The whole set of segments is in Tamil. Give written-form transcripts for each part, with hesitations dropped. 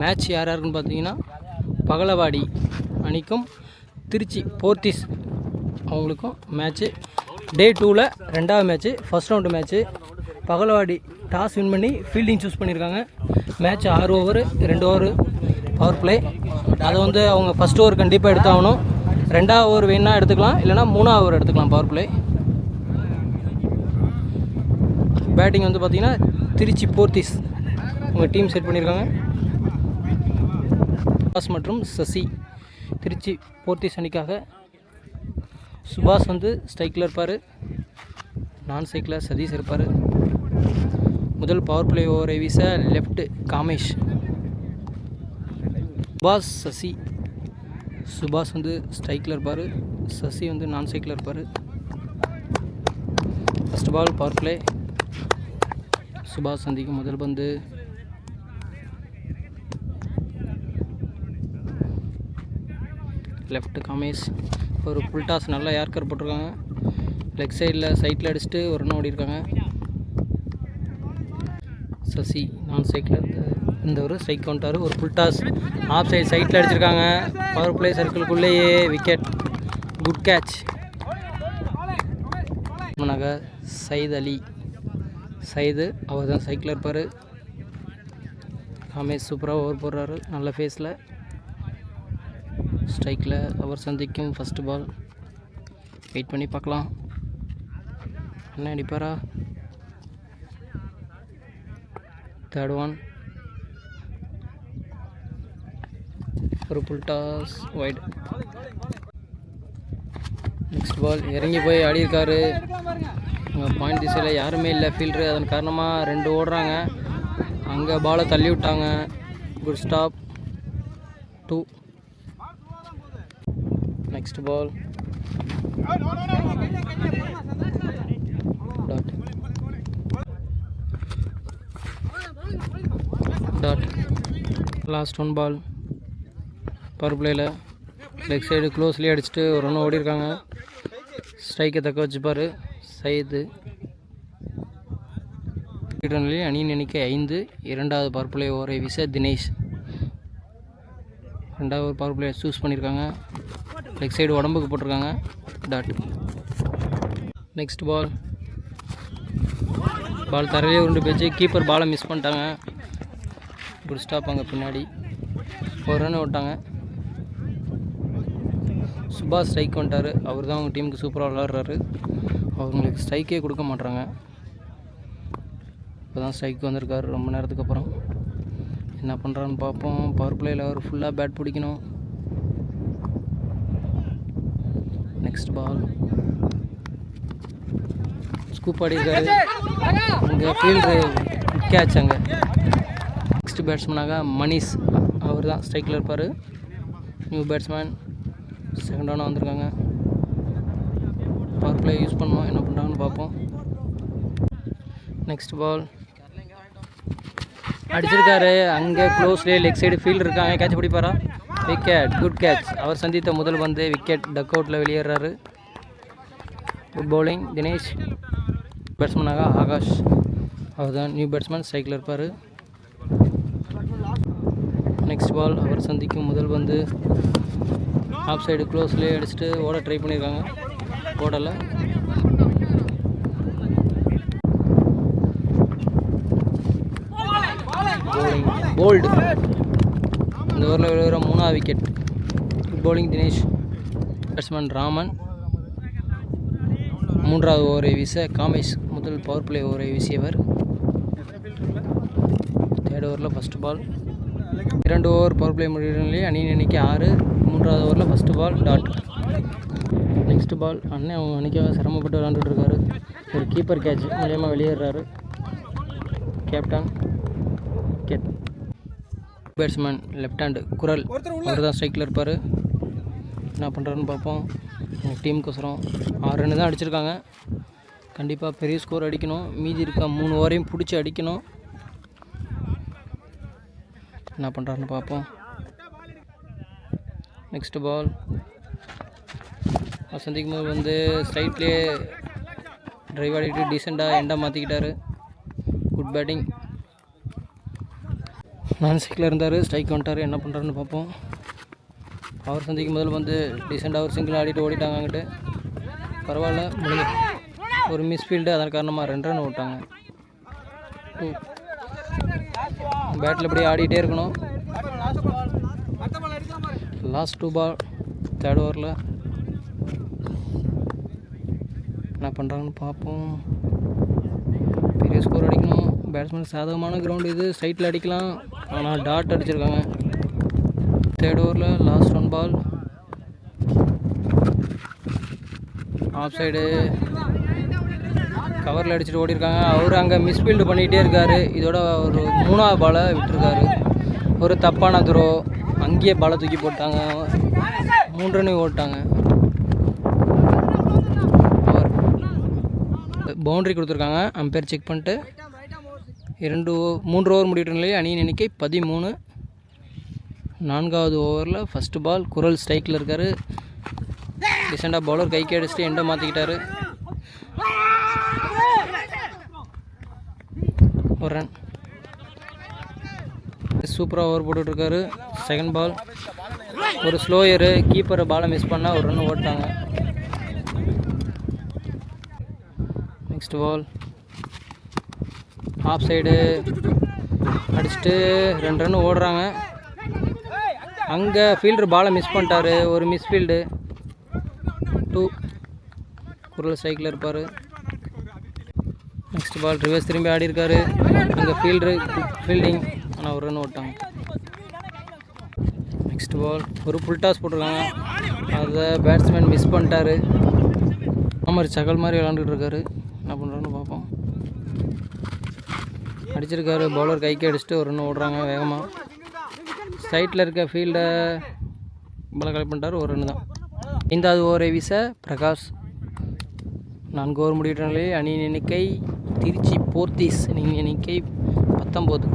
மேட்ச் யார் யாருக்குன்னு பார்த்தீங்கன்னா பகலவாடி அணிக்கும் திருச்சி போர்த்திஸ் அவங்களுக்கும் மேட்ச்சு. டே 2ல் 2வது match, first round match. Pagalavadi toss win பண்ணி ஃபீல்டிங் சூஸ் பண்ணியிருக்காங்க. Match 6 over 2 over power play. அதை அவங்க ஃபஸ்ட் ஓவர் கண்டிப்பாக எடுத்தாகணும். 2வது ஓவர் வேணால் எடுத்துக்கலாம், இல்லைனா 3வது ஓவர் எடுத்துக்கலாம் பவர் பிளே. பேட்டிங் பார்த்தீங்கன்னா திருச்சி போர்த்திஸ் உங்கள் டீம் செட் பண்ணியிருக்காங்க. சுபாஷ் மற்றும் சசி திருச்சி போர்த்திஸ் அணிக்காக. சுபாஷ் ஸ்ட்ரைக்கில் இருப்பார், நான் ஸ்ட்ரைக்கில் சதீஷ் இருப்பார். முதல் பவர் பிளே ஓவரை வீச லெஃப்ட் காமேஷ். சுபாஷ் சசி. சுபாஷ் ஸ்ட்ரைக்கில் இருப்பார், சசி நான் ஸ்ட்ரைக்கில் இருப்பார். First ball power play. சுபாஷ் சந்திக்கும் முதல் பந்து. லெஃப்ட் காமேஷ். ஒரு ஃபுல் டாஸ் நல்லா யார்கர் போட்டிருக்காங்க. லெக் சைட்டில் அடிச்சுட்டு ஒரு ரன் ஓடிருக்காங்க. சசி நான் ஸ்ட்ரைக்கில் இந்த ஒரு ஸ்ட்ரைக் கவுண்டார். ஒரு ஃபுல் டாஸ் ஆஃப் சைட்டில் அடிச்சிருக்காங்க. பவர் பிளே சர்க்கிள்குள்ளேயே wicket. Good catch. Syed Ali. Syed அவர் தான் சைக்கிளில் இருப்பார். காமேஷ் சூப்பராக ஓவர் போடுறாரு, நல்ல ஃபேஸில். ஸ்ட்ரைக்கில் அவர் சந்திக்கும் ஃபஸ்ட்டு பால். வெயிட் பண்ணி பார்க்கலாம் என்ன அடிப்பாரா. Third one. ஒரு full toss wide. Next ball இறங்கி போய் ஆடியிருக்காரு. பாயிண்ட் திசையில் யாருமே இல்லை ஃபீல்டரு. அதன் காரணமாக 2 ஓடுறாங்க. அங்கே பாலை தள்ளி விட்டாங்க. Good stop. 2. Next ball. Dot. Last 1 ball power பிளேயில். லெக் சைடு க்ளோஸ்லேயே அடிச்சுட்டு ஒரு ரன் ஓடிருக்காங்க. ஸ்ட்ரைக்கை தக்க வச்சுப்பார் சையது. அணியின் எண்ணிக்கை 5. 2வது பவர் பிளே ஓவரை வீச தினேஷ். 2வது பவர் பிளே சூஸ் பண்ணியிருக்காங்க. லெக் சைடு உடம்புக்கு போட்டிருக்காங்க. டாட். நெக்ஸ்ட் பால். பால் தரையிலே உருண்டு போச்சு. கீப்பர் பாலை மிஸ் பண்ணிட்டாங்க. Good stop. அங்கே பின்னாடி ஒரு ரன் விட்டாங்க. சுபாஷ் ஸ்ட்ரைக் வந்துட்டார். அவர் தான் அவங்க டீமுக்கு சூப்பராக விளாட்றாரு. அவங்களுக்கு ஸ்ட்ரைக்கே கொடுக்க மாட்றாங்க. இப்போ தான் ஸ்ட்ரைக் வந்திருக்காரு ரொம்ப நேரத்துக்கு அப்புறம். என்ன பண்ணுறான்னு பார்ப்போம். பவர் பிளேயில் அவர் ஃபுல்லாக பேட் பிடிக்கணும். Next ball. ஸ்கூப் ஆடிருக்காரு. அங்கே ஃபீல்டு கேட்ச். அங்கே நெக்ஸ்ட் பேட்ஸ்மேனாக மணிஷ். அவர் தான் ஸ்ட்ரைக்கில் இருப்பார். New batsman. செகண்ட் ரவுண்டாக வந்திருக்காங்க. பவர் பிளே யூஸ் பண்ணோம், என்ன பண்ணுறாங்கன்னு பார்ப்போம். நெக்ஸ்ட் பால் அடிச்சிருக்காரு. அங்கே க்ளோஸ்லேயே லெக் சைடு ஃபீல்டு இருக்காங்க. கேட்ச் பிடிப்பாரா. விக்கெட். Good catch. அவர் சந்தித்த முதல் பந்து விக்கெட். டக் அவுட்டில் வெளியேறாரு. Good bowling Dinesh. பேட்ஸ்மேனாக ஆகாஷ். அவர் தான் நியூ பேட்ஸ்மேன், ஸ்ட்ரைக்கில் இருப்பார். நெக்ஸ்ட் பால். அவர் சந்திக்கும் முதல் பந்து ஆஃப் சைடு க்ளோஸ்லேயே அடிச்சுட்டு ஓட ட்ரை பண்ணியிருக்காங்க. ஓடலை. போல்டு. இந்த ஓவரில் விழுகிற 3வது wicket. Good bowling Dinesh. Batsman Raman. 3வது ஓவரை வீச காமேஷ். முதல் பவர் பிளே ஓவரை வீசியவர். தேர்ட் ஓவரில் first ball. 2 over power play முடிவுகளிலே அணியின் எண்ணிக்கை 6. 3வது ஓவரில் first ball. Dot. Next ball. அண்ணன் அவங்க அணிக்காக சிரமப்பட்டு விளாண்டுட்டு இருக்காரு. ஒரு கீப்பர் கேட்ச் மூலியமாக வெளியேறாரு. Captain wicket. Batsman left hand குரல். அவர் தான் ஸ்ட்ரைக்கில் இருப்பார். என்ன பண்ணுறாருன்னு பார்ப்போம். டீமுக்கோசரம் 6 ரன் தான் அடிச்சிருக்காங்க. கண்டிப்பாக பெரிய ஸ்கோர் அடிக்கணும். மீதி இருக்க 3 ஓவரையும் பிடிச்சி அடிக்கணும். என்ன பண்ணுறாருன்னு பார்ப்போம். Next ball. சந்திக்கும் போது ஸ்ட்ரைட்லேயே ட்ரைவ் ஆடிட்டு டீசெண்டாக எண்டாக மாற்றிக்கிட்டாரு. Good batting. நான் சிங்கில் இருந்தார், ஸ்ட்ரைக் வந்துட்டார். என்ன பண்ணுறாருன்னு பார்ப்போம். அவர் சந்திக்கும் முதல்ல வந்து டீசெண்டாக ஒரு சிங்கிள் ஆடிட்டு ஓடிட்டாங்க. அங்கிட்டு பரவாயில்ல, முடிஞ்சு ஒரு மிஸ்ஃபீல்டு. அதன் காரணமாக 2 ரன் ஓட்டாங்க. பேட்டில் இப்படி ஆடிட்டே இருக்கணும். லாஸ்ட் 2 பால், 3rd ஓவரில் என்ன பண்ணுறாங்கன்னு பார்ப்போம். பெரிய ஸ்கோர் அடிக்கணும். பேட்ஸ்மேன் சாதகமான கிரவுண்டு இது, ஸ்ட்ரைட்டில் அடிக்கலாம். ஆனால் டாட் அடிச்சிருக்காங்க. 3rd ஓவரில் லாஸ்ட் 1 பால், ஆஃப் சைடு கவரில் அடிச்சுட்டு ஓடிருக்காங்க. அவர் அங்கே மிஸ்ஃபீல்டு பண்ணிகிட்டே இருக்கார். இதோட ஒரு 3ஆவது பாலை விட்டுருக்காரு. ஒரு தப்பான த்ரோ, அங்கேயே பாலை தூக்கி போட்டாங்க. 3 ரன் ஓட்டாங்க. அவர் பவுண்ட்ரி கொடுத்துருக்காங்க. அம்பையர் செக் பண்ணிட்டு 3 ஓவர் முடிவிட்ட நிலையில் அணியின் எண்ணிக்கை 13. 4வது ஓவரில் ஃபஸ்ட்டு பால். குரல் ஸ்ட்ரைக்கில் இருக்கார். டிசெண்டாக பவுலர் கைக்கு அடிச்சுட்டு எண்டை மாற்றிக்கிட்டாரு. 1 ரன். சூப்பராக ஓவர் போட்டுட்ருக்காரு. 2nd பால், ஒரு ஸ்லோயரு. கீப்பரை பாலை மிஸ் பண்ணால் 1 ரன் ஓட்டாங்க. நெக்ஸ்ட் பால் ஆஃப் சைடு அடிச்சுட்டு 2 ரன் ஓடுறாங்க. அங்கே ஃபீல்டர் பாலை மிஸ் பண்ணிட்டாரு. ஒரு மிஸ்ஃபீல்டு. 2. குரல் ஸ்ட்ரைக்கில் இருப்பார். நெக்ஸ்ட் பால் ரிவர்ஸ் திரும்பி ஆடி இருக்காரு. அங்கே ஃபீல்டிங். ஆனால் 1 ரன் ஓட்டாங்க. நெக்ஸ்ட் பால் ஒரு ஃபுல் டாஸ் போட்டிருக்காங்க. அதை பேட்ஸ்மேன் மிஸ் பண்ணிட்டாரு. மாதிரி சகல் மாதிரி விளாண்டுட்டு இருக்காரு. என்ன பண்ணுறான்னு பார்ப்போம். அடிச்சிருக்காரு. பவுலர் கைக்கு அடிச்சுட்டு 1 ரன் ஓடுறாங்க வேகமாக. சைட்டில் இருக்க ஃபீல்டை பாலை கலெக்ட் பண்ணிட்டார். 1 ரன் தான். 5வது ஓவரை வீச பிரகாஷ். 4 ஓவர் முடிவிட்ட நிலையில் அணியின் எண்ணிக்கை திருச்சி போர்த்தீஸ் அணியின் எண்ணிக்கை 19.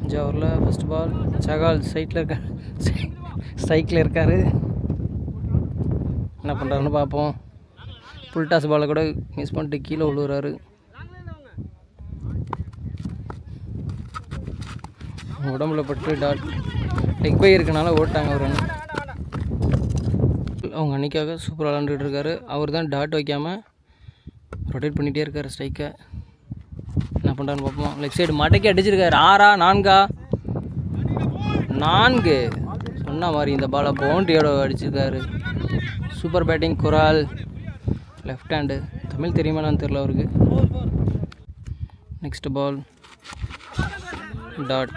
5 ஓவரில் ஃபஸ்ட் பால். சகால் ஸ்ட்ரைக்கில் இருக்கார். என்ன பண்ணுறாருன்னு பார்ப்போம். ஃபுல் டாஸ் பாலை கூட மிஸ் பண்ணிட்டு கீழே விழுவுறாரு. உடம்புல பட்டு டாட். லெக் பை இருக்கனால ஓட்டாங்க 1 ரன். அவங்க அன்றைக்காக சூப்பராக விளாண்டுட்டு இருக்காரு. அவர் தான் டாட் வைக்காமல் ரொட்டேட் பண்ணிகிட்டே இருக்கார் ஸ்ட்ரைக்கை. என்ன பண்ணுறான்னு பார்ப்போம். லெக் சைடு மடக்கி அடிச்சிருக்காரு. 6ஆ 4ஆ 4. சொன்ன மாதிரி இந்த பாலை பவுண்ட்ரியோட அடிச்சிருக்காரு. சூப்பர் பேட்டிங் குரால். Left hand. தமிழ் தெரியுமான்னு தெரியல அவருக்கு. Next ball dot.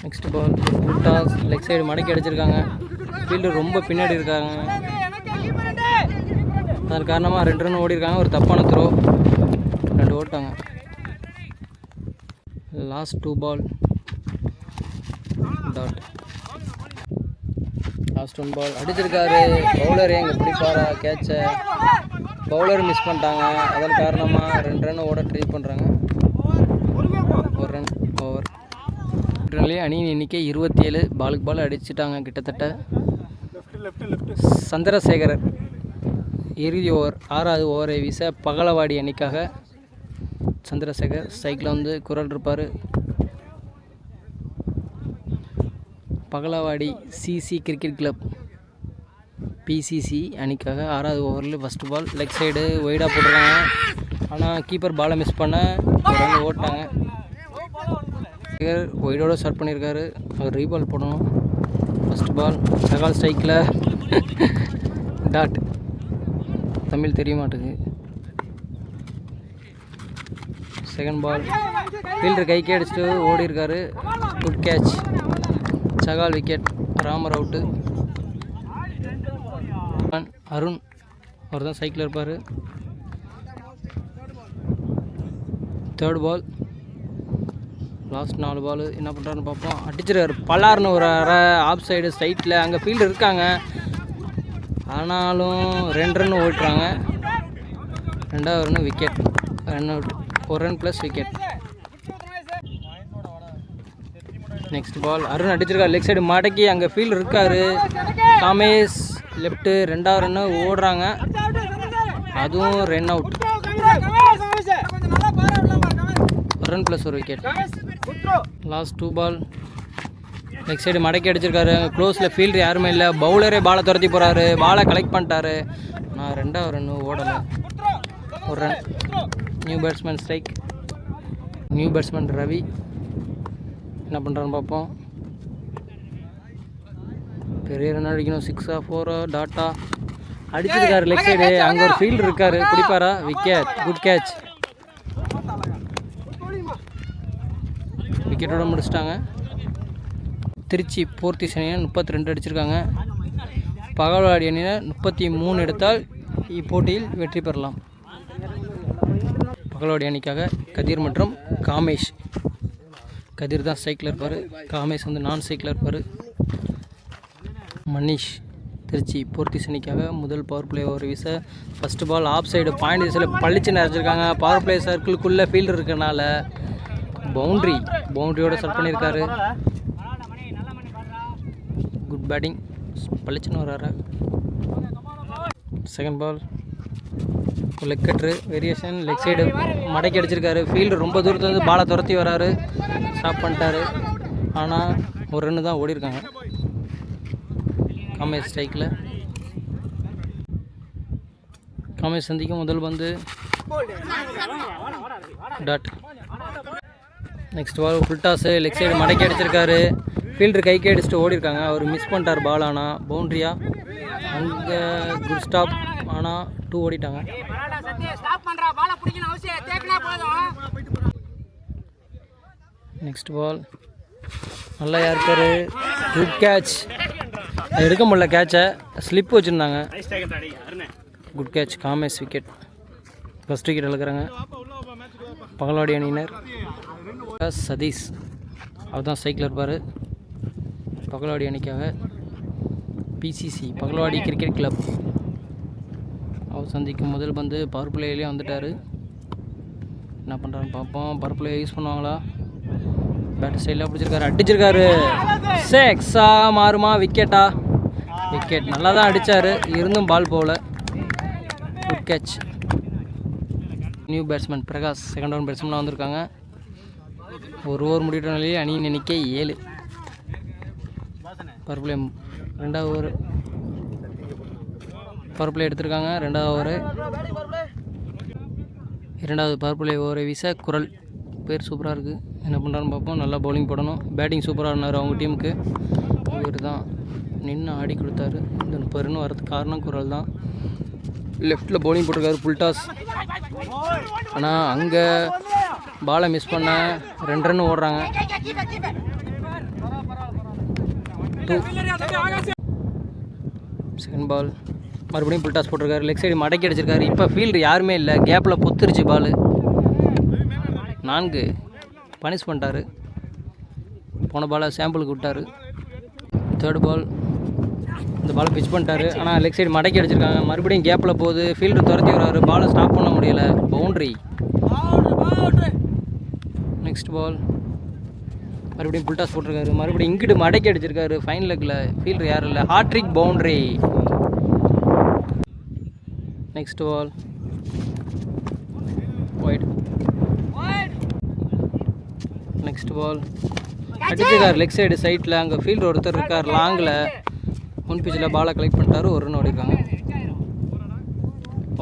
Next ball full toss. Leg side மடக்கி அடிச்சிருக்காங்க. ஃபீல்டர் ரொம்ப பின்னாடி இருக்காங்க. அதன் காரணமாக 2 ரன் ஓடிருக்காங்க. ஒரு தப்பான த்ரோ, 2 ஓட்டாங்க. Last 2 ball dot. Last 1 ball அடிச்சிருக்காரு. பவுலர் எங்கே பிடிப்பாரா கேட்சை. பவுலர் மிஸ் பண்ணிட்டாங்க. அதன் காரணமாக 2 ரன் ஓட ட்ரை பண்ணுறாங்க. 1 ரன் ஓவர். அணியின் எண்ணிக்கை 27. பாலுக்கு பால் அடிச்சுட்டாங்க கிட்டத்தட்ட. சந்திரசேகரர் இறுதி ஓவர் 6வது ஓவரை வீச பகலவாடி அணிக்காக சந்திரசேகர். ஸ்ட்ரைக்கில் வந்து குரல் இருப்பார். பகலவாடி சிசி கிரிக்கெட் கிளப் பிசிசி அணிக்காக 6வது ஓவரில் ஃபஸ்ட்டு பால். லெக் சைடு ஒய்டாக போட்டுருக்காங்க. ஆனால் கீப்பர் பாலை மிஸ் பண்ண 1 ரன் ஓட்டாங்க. ஒய்டோட ஸ்டார்ட் பண்ணியிருக்காரு. அவர் ரீபால் போடணும். ஃபஸ்ட் பால் சகால் ஸ்ட்ரைக்கில் டாட். தமிழ் தெரிய மாட்டேங்குது. 2nd பால் ஃபீல்டர் கைக்கே அடிச்சுட்டு ஓடி இருக்காரு. Good catch. Chahal wicket. Ramar out. Arun அவர் தான் சைக்கிள் இருப்பார். 3rd பால். லாஸ்ட் 4 பால். என்ன பண்ணுறாருன்னு பார்ப்போம். அடிச்சிருக்காரு. பலார்னு ஒரு ஆஃப் சைடு ஸ்ட்ரைட்டில். அங்கே ஃபீல்டு இருக்காங்க. ஆனாலும் 2 ரன் ஓட்டுறாங்க. 2வது run wicket. Run out. 1 run plus wicket. Next ball Arun அடிச்சிருக்காரு. லெக் சைடு மடக்கி அங்கே ஃபீல்டு இருக்கார். காமேஷ் லெஃப்ட்டு. 2வது ரன்னு ஓடுறாங்க. அதுவும் ரன் அவுட். 4 ரன் ப்ளஸ் ஒரு விக்கெட். லாஸ்ட் 2 பால். லெக் சைடு மடக்கி அடிச்சிருக்காரு. க்ளோஸில் ஃபீல்டர் யாருமே இல்லை. பவுலரே பாலை துரத்தி போகிறாரு. பாலை கலெக்ட் பண்ணிட்டாரு. நான் 2வது ரன் ஓடலை. 1 run. New batsman strike. New batsman Ravi என்ன பண்ணுறான்னு பார்ப்போம். பெரிய ரன் அடிக்கணும். 6 4 டாட்டா அடிச்சிருக்காரு லெக் சைடு. அங்கே ஒரு ஃபீல்டர் இருக்காரு. பிடிப்பாரா? விக்கெட். Good catch. விக்கெட்டோட முடிச்சிட்டாங்க. திருச்சி போர்த்திஸ் அணியினர் 32 அடிச்சிருக்காங்க. பகல்வாடி அணியினர் 33 எடுத்தால் இப்போட்டியில் வெற்றி பெறலாம். பகல்வாடி அணிக்காக கதிர் மற்றும் காமேஷ். கதிர் தான் ஸ்ட்ரைக்கில் இருப்பார். காமேஷ் வந்து நான் ஸ்ட்ரைக்கில் இருப்பார். மனிஷ் திருச்சி போர்த்திஸ் அணிக்காக முதல் பவர் பிளே ஓவர் வீச first ball off side point திசையில் பளிச்சு நிறைச்சிருக்காங்க. பவர் பிளே சர்க்கிளுக்குள்ளே ஃபீல்டர் இருக்கனால பவுண்ட்ரியோட செட் பண்ணியிருக்காரு. Good batting. பளிச்சுன்னு வர்றாரு. Second ball leg cutter variation. Leg side மடக்கி அடிச்சிருக்காரு. ஃபீல்டு ரொம்ப தூரத்தில் வந்து பாலை துரத்தி வராரு. ஸ்டாப் பண்ணிட்டாரு. ஆனால் ஒரு ரன்னு தான் ஓடிருக்காங்க. காமேஷ் ஸ்ட்ரைக்கில். காமேஷ் சந்திக்கும் முதல் பந்து dot. Next ball full toss. Leg side மடக்கி அடிச்சிருக்காரு. ஃபீல்டர் கைக்கு அடிச்சுட்டு ஓடிருக்காங்க. அவர் மிஸ் பண்ணிட்டார் பால். ஆனால் பவுண்ட்ரியா அங்கே குட் ஸ்டாப். ஆனால் 2 ஓடிட்டாங்க. நெக்ஸ்ட் பால் நல்லா யாருக்காரு. Good catch. எடுக்க முடியல கேட்சை. ஸ்லிப் வச்சுருந்தாங்க. Good catch. Kamesh wicket. First wicket இழக்கிறாங்க பகல்வாடி அணியினர். சதீஷ் அவர் தான் ஸ்ட்ரைக்கில் இருப்பார். பகல்வாடி அணிக்காக பிசிசி பகல்வாடி கிரிக்கெட் கிளப். அவர் சந்திக்கும் முதல் பந்து பவர் பிளேயிலே வந்துட்டார். என்ன பண்ணுறான்னு பார்ப்போம். பவர் பிளே யூஸ் பண்ணுவாங்களா? பேட் ஸ்டைலாக பிடிச்சிருக்காரு. அடிச்சிருக்காரு. சிக்ஸா மாறுமா? விக்கெட்டா? விக்கெட். நல்லா தான் அடித்தார். இருந்தும் பால் போகல. Good catch. New batsman Prakash second round பேட்ஸ்மேனாக வந்திருக்காங்க. ஒரு ஓவர் முடிகிற நிலையில் அணியின் எண்ணிக்கை 7. பவர் பிளே 2வது ஓவர். பவர் பிளே எடுத்திருக்காங்க. 2வது ஓவர். 2வது பவர் பிளே ஓவரை வீச குரல். பேர் சூப்பராக இருக்குது. என்ன பண்ணுறான்னு பார்ப்போம். நல்லா பவுலிங் போடணும். பேட்டிங் சூப்பராக இருந்தார் அவங்க டீமுக்கு. இவர் தான் நின்று ஆடி கொடுத்தாரு. இந்த 30 ரன் வரதுக்கு காரணம் குரல் தான். லெஃப்டில் பவுலிங் போட்டிருக்காரு. Full toss. ஆனால் அங்கே பாலை மிஸ் பண்ண 2 ரன் ஓடுறாங்க. 2. செகண்ட் பால் மறுபடியும் ஃபுல் டாஸ் போட்டிருக்காரு. லெக் சைடு மடக்கி அடிச்சிருக்காரு. இப்போ ஃபீல்டு யாருமே இல்லை. கேப்பில் பொத்துருச்சு பால். 4 பனிஷ் பண்ணிட்டாரு. போன பாலை சாம்பிளுக்கு விட்டார். தேர்ட் பால் இந்த பாலை பிச் பண்ணிட்டாரு. ஆனால் லெக் சைடு மடக்கி அடிச்சிருக்காங்க. மறுபடியும் கேப்பில் போகுது. ஃபீல்டர் துரத்தி வர்றாரு. பாலை ஸ்டாப் பண்ண முடியலை. பவுண்ட்ரி. நெக்ஸ்ட் பால் மறுபடியும் ஃபுல் டாஸ் போட்டிருக்காரு. மறுபடியும் இங்கிட்டு மடக்கி அடிச்சிருக்காரு. ஃபைன் லெக்கில் ஃபீல்டர் யாரும் இல்லை. Hat-trick boundary. Next ball wide. Next ball அடிச்சிருக்காரு லெக் சைடு சைட்டில். அங்கே ஃபீல்டர் ஒருத்தர் இருக்கார் லாங்கில். முன் பிச்சில் பாலை கலெக்ட் பண்ணிட்டாரு. 1 ரன் ஓடிருக்காங்க.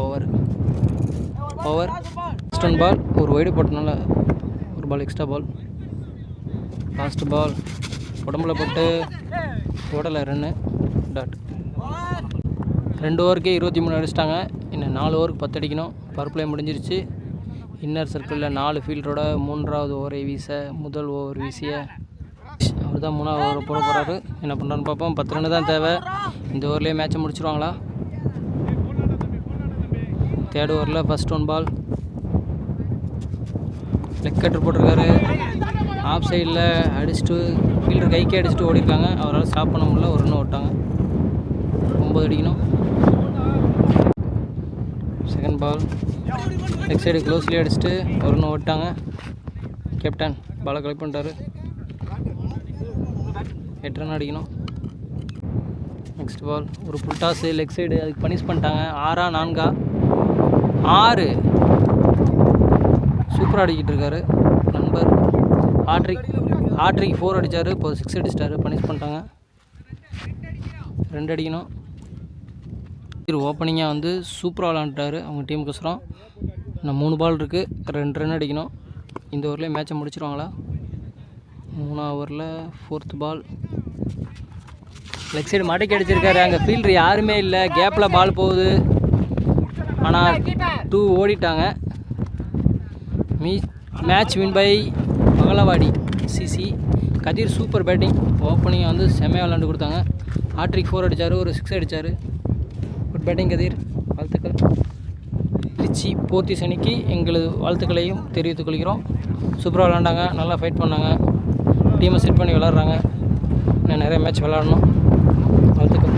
ஓவர் ஃபஸ்ட் 1 பால் ஒரு ஒய்டு போட்டனால 1 பால் எக்ஸ்ட்ரா பால். லாஸ்ட் பால் உடம்புல போட்டு ஓடலை. Run dot. 2 ஓவருக்கு 23 அடிச்சிட்டாங்க. இன்னும் 4 ஓவருக்கு 10 அடிக்கணும். பவர் பிளே முடிஞ்சிருச்சு. இன்னர் சர்க்கிளில் 4 ஃபீல்டரோட 3வது ஓவரை வீச முதல் ஓவர் வீசிய அவர் தான் 3வது ஓவர் போட போகிறாரு. என்ன பண்ணுறான்னு பார்ப்போம். 10 ரன்னு தான் தேவை. இந்த ஓவர்லேயே மேட்சை முடிச்சிருவாங்களா? தேர்ட் ஓவரில் ஃபஸ்ட் 1 பால் லெக் கட்டர் போட்டிருக்காரு. ஆஃப் சைடில் அடிச்சுட்டு ஃபீல்டர் கைக்கே அடிச்சுட்டு ஓடிருக்காங்க. அவரால் ஸ்டாப் பண்ண முடியல. 1 ரன் ஓட்டாங்க. 9 அடிக்கணும். செகண்ட் பால் லெக் சைடு க்ளோஸ்லேயே அடிச்சுட்டு 1 ரன் ஓட்டாங்க. கேப்டன் பாலை கலெக்ட் பண்ணிட்டாரு. 8 ரன் அடிக்கணும். நெக்ஸ்ட் பால் ஒரு ஃபுல் டாஸு லெக் சைடு. அதுக்கு பனிஷ் பண்ணிட்டாங்க. 6 4 6 சூப்பராக அடிக்கிட்டு இருக்காரு. ஹாட்ரிக் 4 அடித்தார். இப்போ 6 அடிச்சிட்டாரு. பனிஷ் பண்ணிட்டாங்க. 2 அடிக்கணும். ஓப்பனிங்காக வந்து சூப்பராக விளாண்டுட்டார் அவங்க டீமுக்கோசரம். இன்னும் 3 பால் இருக்குது. 2 ரன் அடிக்கணும். இந்த ஓவர்லேயே மேட்சை முடிச்சிருவாங்களா? 3 ஓவரில் 4th பால். லெக் சைடு மடக்கி அடிச்சிருக்காரு. அங்கே ஃபீல்டர் யாருமே இல்லை. கேப்பில் பால் போகுது. ஆனால் 2 ஓடிட்டாங்க. Match win by Pagalavadi CC. Kathir super batting. ஓப்பனிங்கை வந்து செம்மையாக விளாண்டு கொடுத்தாங்க. ஹாட்ரிக் 4 அடித்தார். ஒரு 6 அடித்தார். குட் பேட்டிங் கதிர், வாழ்த்துக்கள். திருச்சி போர்த்திஸ் அணிக்கு எங்களது வாழ்த்துக்களையும் தெரிவித்துக் கொள்கிறோம். சூப்பராக விளாண்டாங்க. நல்லா ஃபைட் பண்ணாங்க. டீமை செட் பண்ணி விளாட்றாங்க. இன்னும் நிறைய மேட்ச் விளாடணும். வாழ்த்துக்கள்.